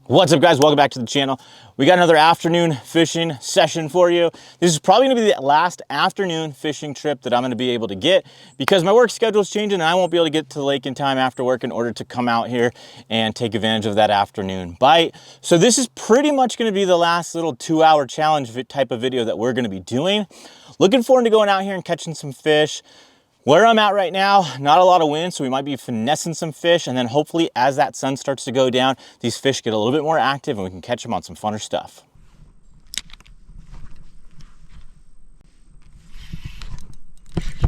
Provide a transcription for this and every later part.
What's up, guys? Welcome back to the channel. We got another afternoon fishing session for you. This is probably gonna be the last afternoon fishing trip that I'm gonna be able to get because my work schedule is changing and I won't be able to get to the lake in time after work in order to come out here and take advantage of that afternoon bite. So this is pretty much gonna be the last little 2-hour challenge type of video that we're gonna be doing. Looking forward to going out here and catching some fish. Where I'm at right now, not a lot of wind, so we might be finessing some fish, and then hopefully as that sun starts to go down, these fish get a little bit more active and we can catch them on some funner stuff.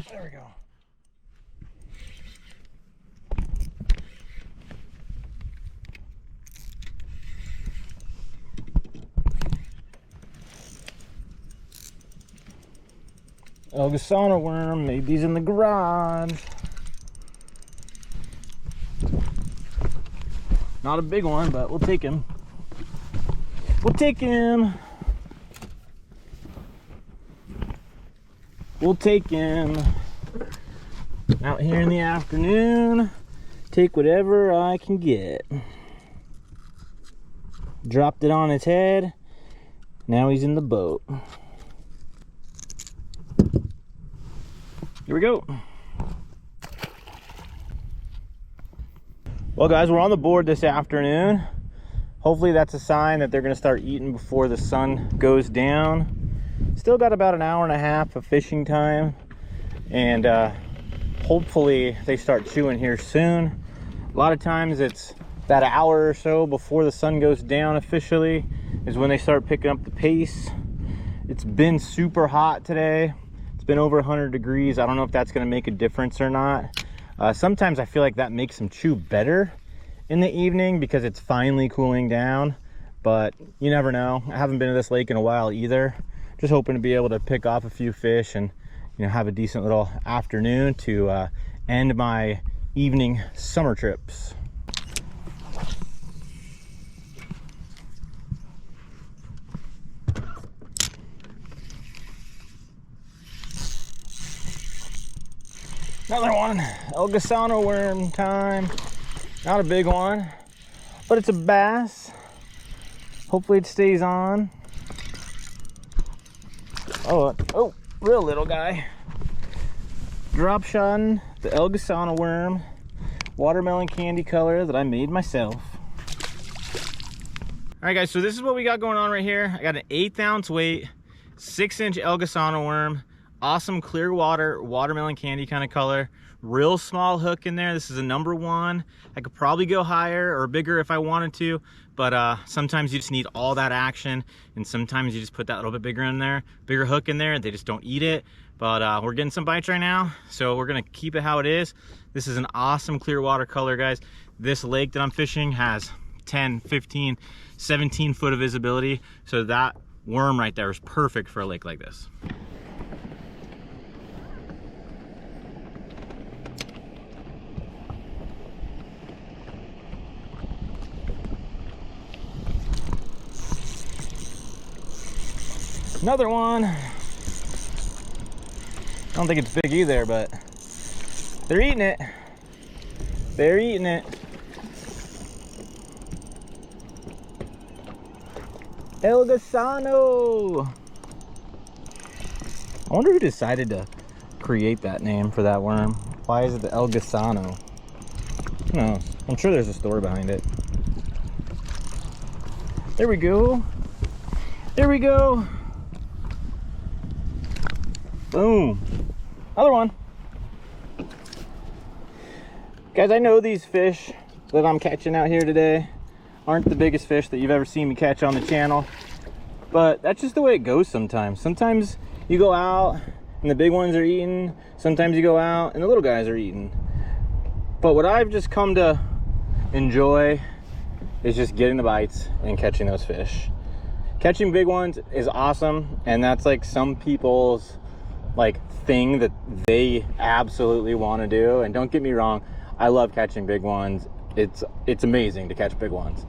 There we go. Elgasana worm, made these in the garage. Not a big one, but we'll take him. We'll take him. We'll take him. Out here in the afternoon, take whatever I can get. Dropped it on his head. Now he's in the boat. Here we go. Well, guys, we're on the board this afternoon. Hopefully that's a sign that they're gonna start eating before the sun goes down. Still got about an hour and a half of fishing time, and hopefully they start chewing here soon. A lot of times it's that hour or so before the sun goes down officially is when they start picking up the pace. It's been super hot today. Been over 100 degrees. I don't know if that's going to make a difference or not. Sometimes I feel like that makes them chew better in the evening because it's finally cooling down, but you never know. I haven't been to this lake in a while either. Just hoping to be able to pick off a few fish and, you know, have a decent little afternoon to end my evening summer trips. Another one, Elgasana worm time. Not a big one, but it's a bass. Hopefully it stays on. Oh, real little guy. Drop shotting the Elgasana worm, watermelon candy color that I made myself. All right, guys, so this is what we got going on right here. I got an 1/8 ounce weight, 6-inch Elgasana worm. Awesome clear water, watermelon candy kind of color. Real small hook in there. This is a number 1. I could probably go higher or bigger if I wanted to, but sometimes you just need all that action, and sometimes you just put that little bit bigger in there, bigger hook in there, and they just don't eat it. But we're getting some bites right now, so we're gonna keep it how it is. This is an awesome clear water color, guys. This lake that I'm fishing has 10, 15, 17 foot of visibility, so that worm right there is perfect for a lake like this. Another one. I don't think it's big either, but they're eating it. They're eating it. Elgasano. I wonder who decided to create that name for that worm. Why is it the Elgasano? Who knows? I'm sure there's a story behind it. There we go. There we go. Boom. Another one. Guys, I know these fish that I'm catching out here today aren't the biggest fish that you've ever seen me catch on the channel, but that's just the way it goes sometimes. Sometimes you go out and the big ones are eating. Sometimes you go out and the little guys are eating. But what I've just come to enjoy is just getting the bites and catching those fish. Catching big ones is awesome, and that's like some people's thing that they absolutely want to do. And don't get me wrong, I love catching big ones. It's amazing to catch big ones,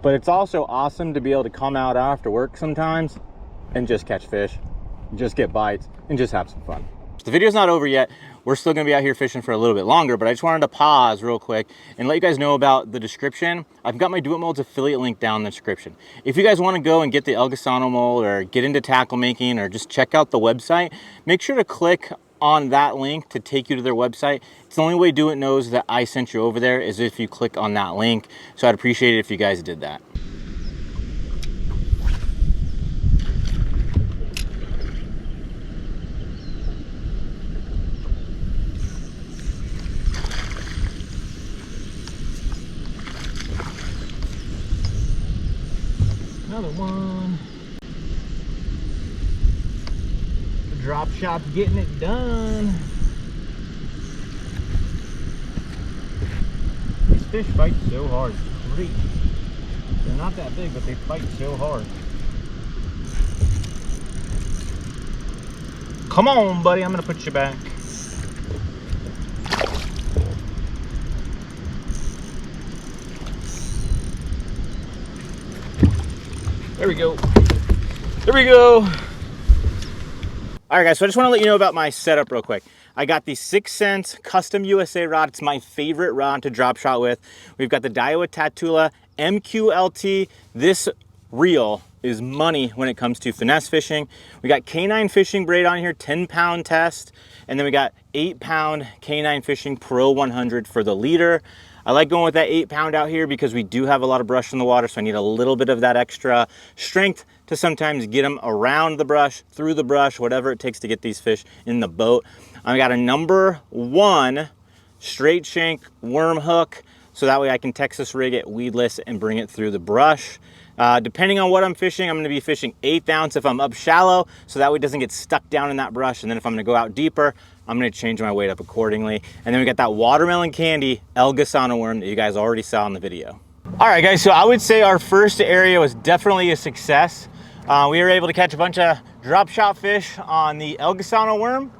but it's also awesome to be able to come out after work sometimes and just catch fish, just get bites, and just have some fun. The video's not over yet. We're still gonna be out here fishing for a little bit longer, but I just wanted to pause real quick and let you guys know about the description. I've got my Do It Molds affiliate link down in the description. If you guys wanna go and get the El Gusano mold or get into tackle making or just check out the website, make sure to click on that link to take you to their website. It's the only way Do It knows that I sent you over there is if you click on that link. So I'd appreciate it if you guys did that. Another one. The drop shot's getting it done. These fish fight so hard. Great. They're not that big, but they fight so hard. Come on, buddy. I'm gonna put you back. There we go. There we go. All right, guys, so I just want to let you know about my setup real quick. I got the 6 Cents Custom USA rod. It's my favorite rod to drop shot with. We've got the Daiwa Tatula MQLT. This reel is money when it comes to finesse fishing. We got K9 fishing braid on here, 10-pound test. And then we got 8-pound K9 fishing Pro 100 for the leader. I like going with that 8-pound out here because we do have a lot of brush in the water, so I need a little bit of that extra strength to sometimes get them around the brush, through the brush, whatever it takes to get these fish in the boat. I got a number 1 straight shank worm hook, so that way I can Texas rig it weedless and bring it through the brush. Depending on what I'm fishing, I'm going to be fishing 1/8 ounce if I'm up shallow, so that way it doesn't get stuck down in that brush. And then if I'm going to go out deeper, I'm going to change my weight up accordingly. And then we got that watermelon candy El Gusano worm that you guys already saw in the video. All right, guys, so I would say our first area was definitely a success. We were able to catch a bunch of drop shot fish on the El Gusano worm.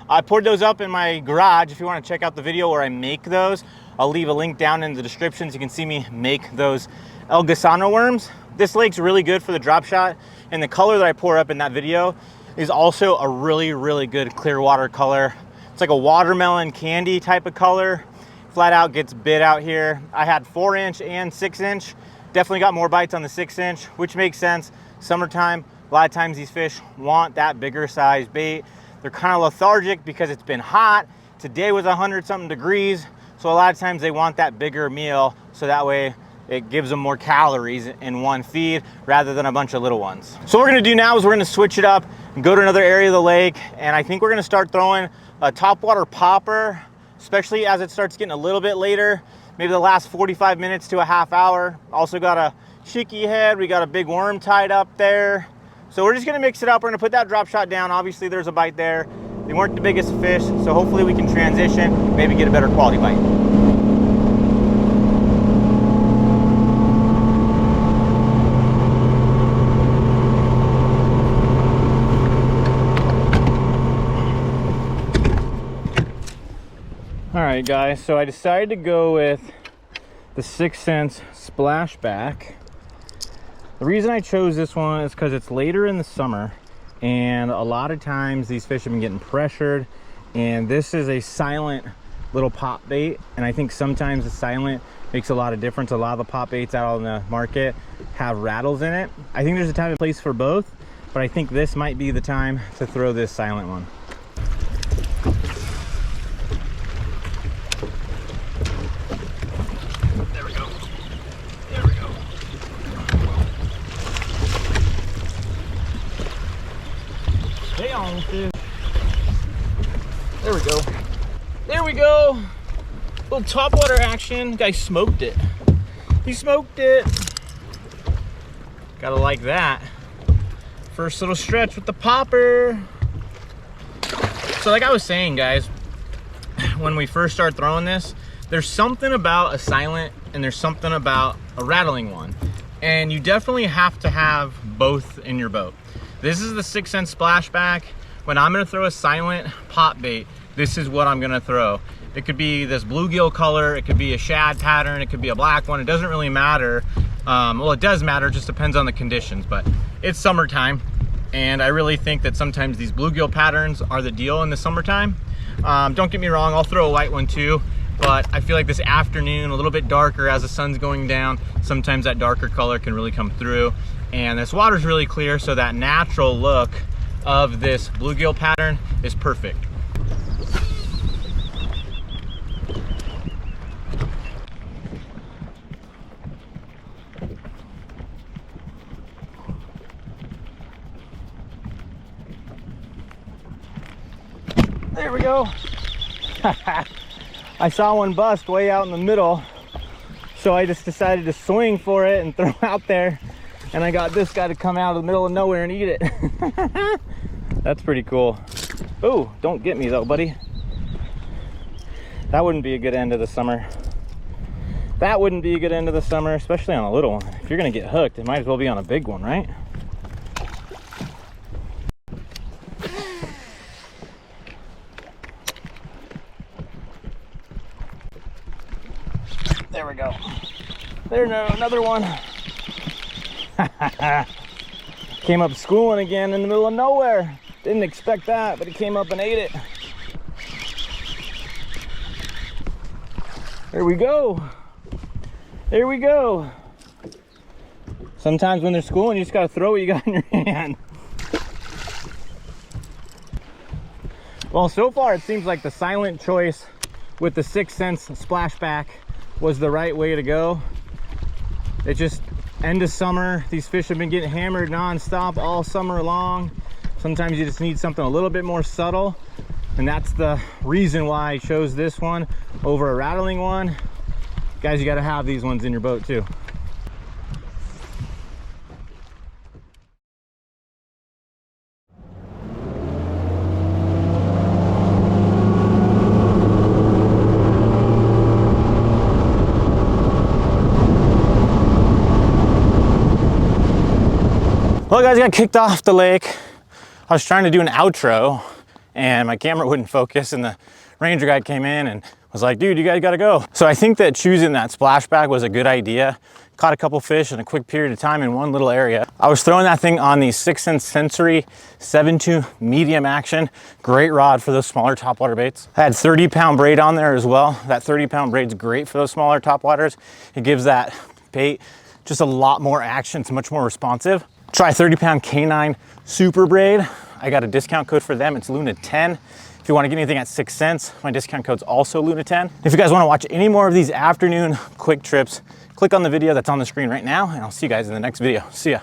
I poured those up in my garage. If you want to check out the video where I make those, I'll leave a link down in the description so you can see me make those El Gusano worms. This lake's really good for the drop shot, and the color that I pour up in that video is also a really, really good clear water color. It's like a watermelon candy type of color. Flat out gets bit out here. I had 4-inch and 6-inch. Definitely got more bites on the 6-inch, which makes sense. Summertime, a lot of times these fish want that bigger size bait. They're kind of lethargic because it's been hot. Today was 100-something degrees, so a lot of times they want that bigger meal, so that way it gives them more calories in one feed rather than a bunch of little ones. So what we're gonna do now is we're gonna switch it up and go to another area of the lake, and I think we're gonna start throwing a topwater popper, especially as it starts getting a little bit later, maybe the last 45 minutes to a half hour. Also got a shiky head, we got a big worm tied up there. So we're just gonna mix it up. We're gonna put that drop shot down. Obviously there's a bite there. They weren't the biggest fish, so hopefully we can transition, maybe get a better quality bite. All right, guys, so I decided to go with the 6 Cents Splashback. The reason I chose this one is because it's later in the summer, and a lot of times these fish have been getting pressured, and this is a silent little pop bait, and I think sometimes the silent makes a lot of difference. A lot of the pop baits out on the market have rattles in it. I think there's a time and place for both, but I think this might be the time to throw this silent one. Stay on, fish. There we go. There we go. Little topwater action. Guy smoked it. He smoked it. Gotta like that. First little stretch with the popper. So like I was saying, guys, when we first start throwing this, there's something about a silent and there's something about a rattling one. And you definitely have to have both in your boat. This is the 6 Cents Splashback. When I'm gonna throw a silent pop bait, this is what I'm gonna throw. It could be this bluegill color, it could be a shad pattern, it could be a black one, it doesn't really matter. Well, it does matter, it just depends on the conditions, but it's summertime. And I really think that sometimes these bluegill patterns are the deal in the summertime. Don't get me wrong, I'll throw a white one too, but I feel like this afternoon, a little bit darker as the sun's going down, sometimes that darker color can really come through. And this water's really clear, so that natural look of this bluegill pattern is perfect. There we go. I saw one bust way out in the middle, so I just decided to swing for it and throw out there, and I got this guy to come out of the middle of nowhere and eat it. That's pretty cool. Oh, don't get me though, buddy. That wouldn't be a good end of the summer. That wouldn't be a good end of the summer, especially on a little one. If you're gonna get hooked, it might as well be on a big one, right? There we go. There's another one. Came up schooling again in the middle of nowhere. Didn't expect that, but he came up and ate it. There we go. There we go. Sometimes when they're schooling, you just gotta throw what you got in your hand. Well, so far it seems like the silent choice with the 6 cents splashback was the right way to go. It's just end of summer. These fish have been getting hammered non-stop all summer long. Sometimes you just need something a little bit more subtle, and that's the reason why I chose this one over a rattling one. Guys, you got to have these ones in your boat too. Well, guys, I got kicked off the lake. I was trying to do an outro and my camera wouldn't focus, and the ranger guide came in and was like, dude, you guys gotta go. So I think that choosing that splashback was a good idea. Caught a couple fish in a quick period of time in one little area. I was throwing that thing on the 6 Sense Sensory 7.2 medium action. Great rod for those smaller topwater baits. I had 30-pound braid on there as well. That 30-pound braid's great for those smaller topwaters. It gives that bait just a lot more action. It's much more responsive. Try 30-pound K9 super braid. I got a discount code for them. It's Luna10. If you want to get anything at 6 cents, my discount code's also Luna10. If you guys want to watch any more of these afternoon quick trips, click on the video that's on the screen right now, and I'll see you guys in the next video. See ya.